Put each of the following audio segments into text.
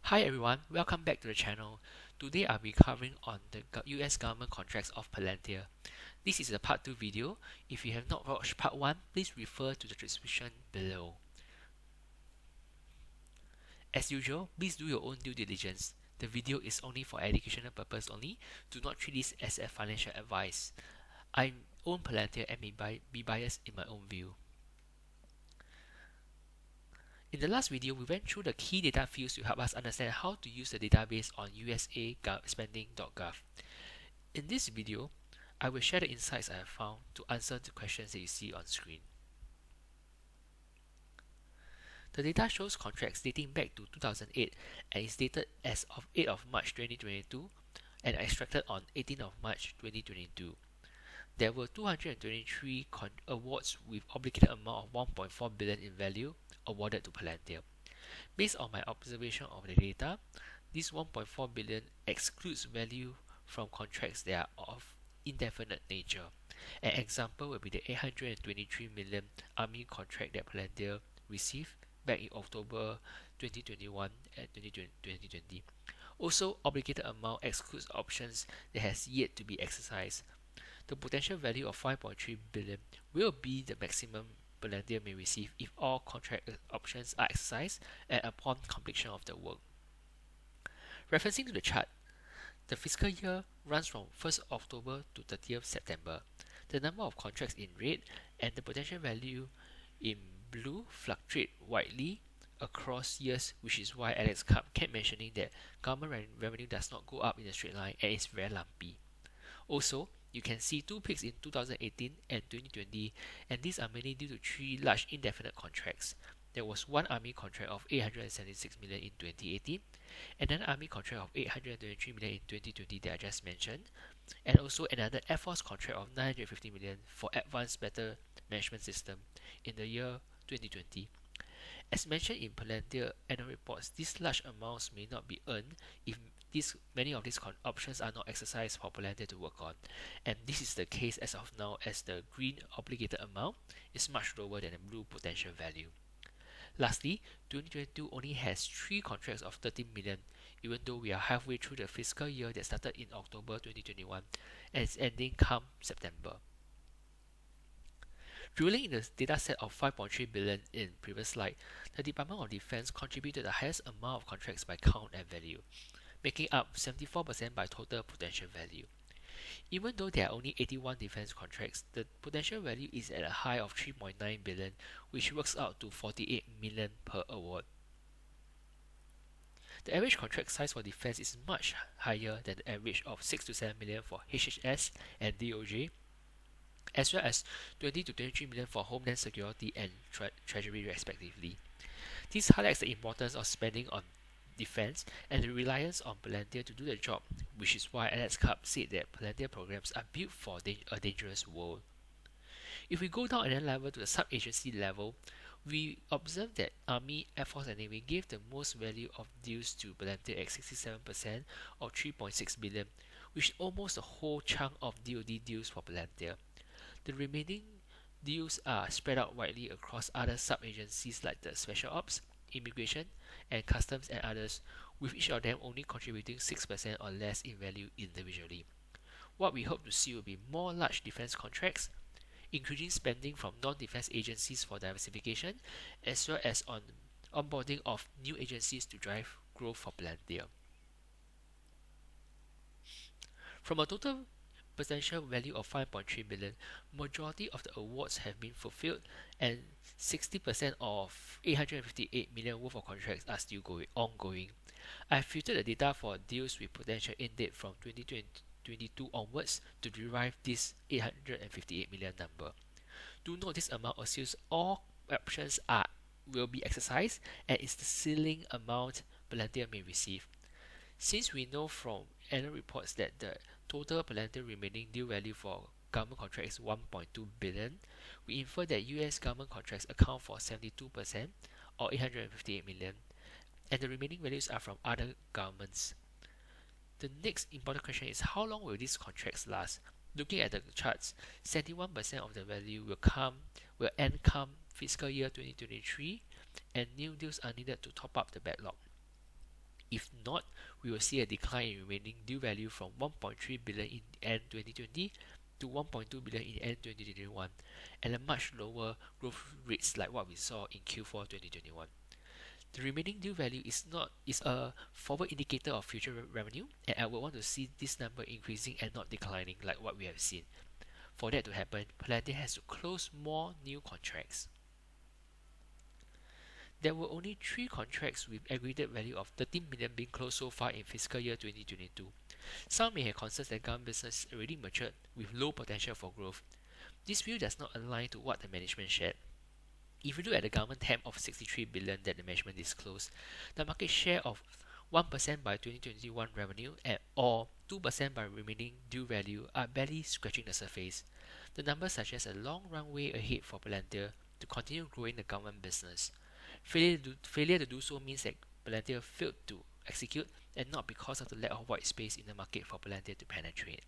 Hi everyone, welcome back to the channel. Today I'll be covering on the US government contracts of Palantir. This is a part 2 video. If you have not watched part 1, please refer to the description below. As usual, please do your own due diligence. The video is only for educational purpose only. Do not treat this as a financial advice. I own Palantir and may be biased in my own view. In the last video, we went through the key data fields to help us understand how to use the database on USASpending.gov. In this video, I will share the insights I have found to answer the questions that you see on screen. The data shows contracts dating back to 2008 and is dated as of 8th of March 2022 and extracted on 18th of March 2022. There were 223 awards with obligated amount of 1.4 billion in value awarded to Palantir. Based on my observation of the data, this 1.4 billion excludes value from contracts that are of indefinite nature. An example would be the 823 million Army contract that Palantir received back in October 2021 and 2020. Also, obligated amount excludes options that has yet to be exercised. The potential value of 5.3 billion will be the maximum Palantir may receive if all contract options are exercised and upon completion of the work. Referencing to the chart, the fiscal year runs from 1st October to 30th September. The number of contracts in red and the potential value in blue fluctuate widely across years, which is why Alex Karp kept mentioning that government revenue does not go up in a straight line and is very lumpy. Also, you can see two peaks in 2018 and 2020, and these are mainly due to three large indefinite contracts. There was one Army contract of 876 million in 2018, and an Army contract of 823 million in 2020 that I just mentioned, and also another Air Force contract of 950 million for Advanced Battle Management System in the year 2020. As mentioned in Palantir annual reports, these large amounts may not be earned if many of these options are not exercised for Palantir to work on, and this is the case as of now, as the green obligated amount is much lower than the blue potential value. Lastly, 2022 only has 3 contracts of 13 million, even though we are halfway through the fiscal year that started in October 2021 and is ending come September. Drilling in the dataset of 5.3 billion in previous slide, the Department of Defense contributed the highest amount of contracts by count and value, making up 74% by total potential value. Even though there are only 81 defense contracts, the potential value is at a high of 3.9 billion, which works out to 48 million per award. The average contract size for defense is much higher than the average of 6 to 7 million for HHS and DOJ, as well as 20 to 23 million for Homeland Security and Treasury respectively. This highlights the importance of spending on defense and the reliance on Palantir to do the job, which is why Alex Karp said that Palantir programs are built for a dangerous world. If we go down another level to the sub-agency level, we observe that Army, Air Force and Navy gave the most value of deals to Palantir at 67% or 3.6 billion, which is almost the whole chunk of DoD deals for Palantir. The remaining deals are spread out widely across other sub-agencies like the Special Ops, Immigration, and Customs and others, with each of them only contributing 6% or less in value individually. What we hope to see will be more large defense contracts, increasing spending from non-defense agencies for diversification, as well as on onboarding of new agencies to drive growth for Palantir. From a total potential value of 5.3 billion, majority of the awards have been fulfilled and 60% of 858 million worth of contracts are still ongoing. I have filtered the data for deals with potential end date from 2022 onwards to derive this 858 million number. Do note this amount assumes all options will be exercised and is the ceiling amount Palantir may receive. Since we know from annual reports that the total Palantir remaining deal value for government contracts is 1.2 billion, we infer that US government contracts account for 72% or 858 million, and the remaining values are from other governments. The next important question is how long will these contracts last? Looking at the charts, 71% of the value will end come fiscal year 2023, and new deals are needed to top up the backlog. If we will see a decline in remaining due value from 1.3 billion in end 2020 to 1.2 billion in end 2021, and a much lower growth rates like what we saw in Q4 2021. The remaining due value is a forward indicator of future revenue, and I would want to see this number increasing and not declining like what we have seen. For that to happen, Palantir has to close more new contracts. There were only 3 contracts with aggregate value of 13 million being closed so far in fiscal year 2022. Some may have concerns that government business already matured with low potential for growth. This view does not align to what the management shared. If you look at the government TAM of 63 billion that the management disclosed, the market share of 1% by 2021 revenue or 2% by remaining due value are barely scratching the surface. The numbers suggest a long runway ahead for Palantir to continue growing the government business. Failure to do so means that Palantir failed to execute, and not because of the lack of white space in the market for Palantir to penetrate.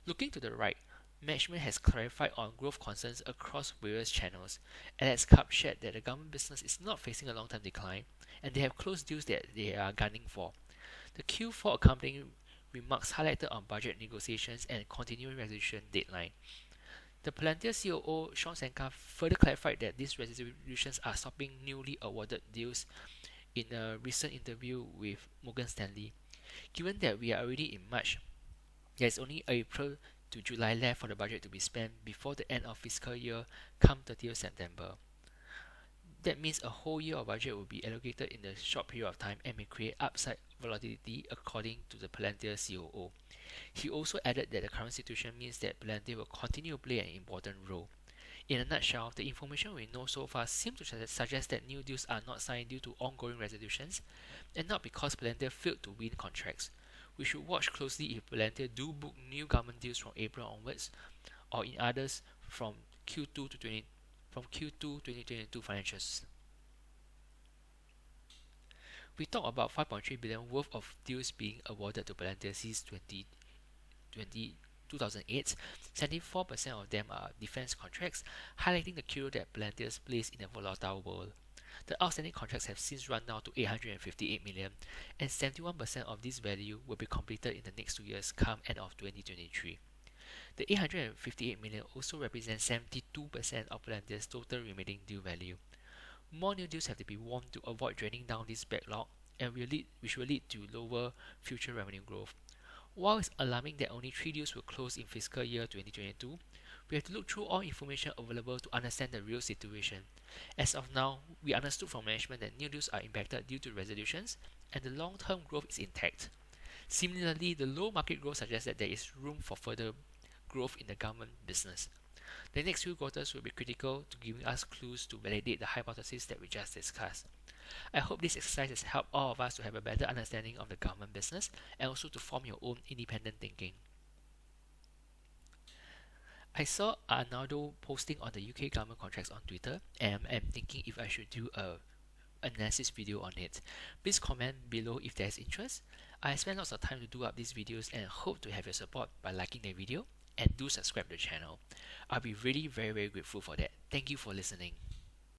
Looking to the right, management has clarified on growth concerns across various channels, and has shared that the government business is not facing a long-term decline, and they have closed deals that they are gunning for. The Q4 accompanying remarks highlighted on budget negotiations and continuing resolution deadline. The Palantir COO, Sean Senka, further clarified that these resolutions are stopping newly awarded deals in a recent interview with Morgan Stanley. Given that we are already in March, there is only April to July left for the budget to be spent before the end of fiscal year come 30th September. That means a whole year of budget will be allocated in a short period of time and may create upside volatility, according to the Palantir COO. He also added that the current situation means that Palantir will continue to play an important role. In a nutshell, the information we know so far seems to suggest that new deals are not signed due to ongoing resolutions, and not because Palantir failed to win contracts. We should watch closely if Palantir do book new government deals from April onwards, or in others from Q2 2022 financials. We talked about 5.3 billion worth of deals being awarded to Palantir since 2008. 74% of them are defense contracts, highlighting the key role that Palantir plays in a volatile world. The outstanding contracts have since run down to 858 million, and 71% of this value will be completed in the next 2 years come end of 2023. The 858 million also represents 72% of Palantir's total remaining deal value. More new deals have to be won to avoid draining down this backlog, and which will lead to lower future revenue growth. While it's alarming that only 3 deals will close in fiscal year 2022, we have to look through all information available to understand the real situation. As of now, we understood from management that new deals are impacted due to resolutions, and the long-term growth is intact. Similarly, the low market growth suggests that there is room for further growth in the government business. The next few quarters will be critical to giving us clues to validate the hypothesis that we just discussed. I hope this exercise has helped all of us to have a better understanding of the government business and also to form your own independent thinking. I saw Arnaldo posting on the UK government contracts on Twitter, and I'm thinking if I should do a analysis video on it. Please comment below if there is interest. I spend lots of time to do up these videos and hope to have your support by liking the video, and do subscribe to the channel. I'll be really very grateful for that. Thank you for listening.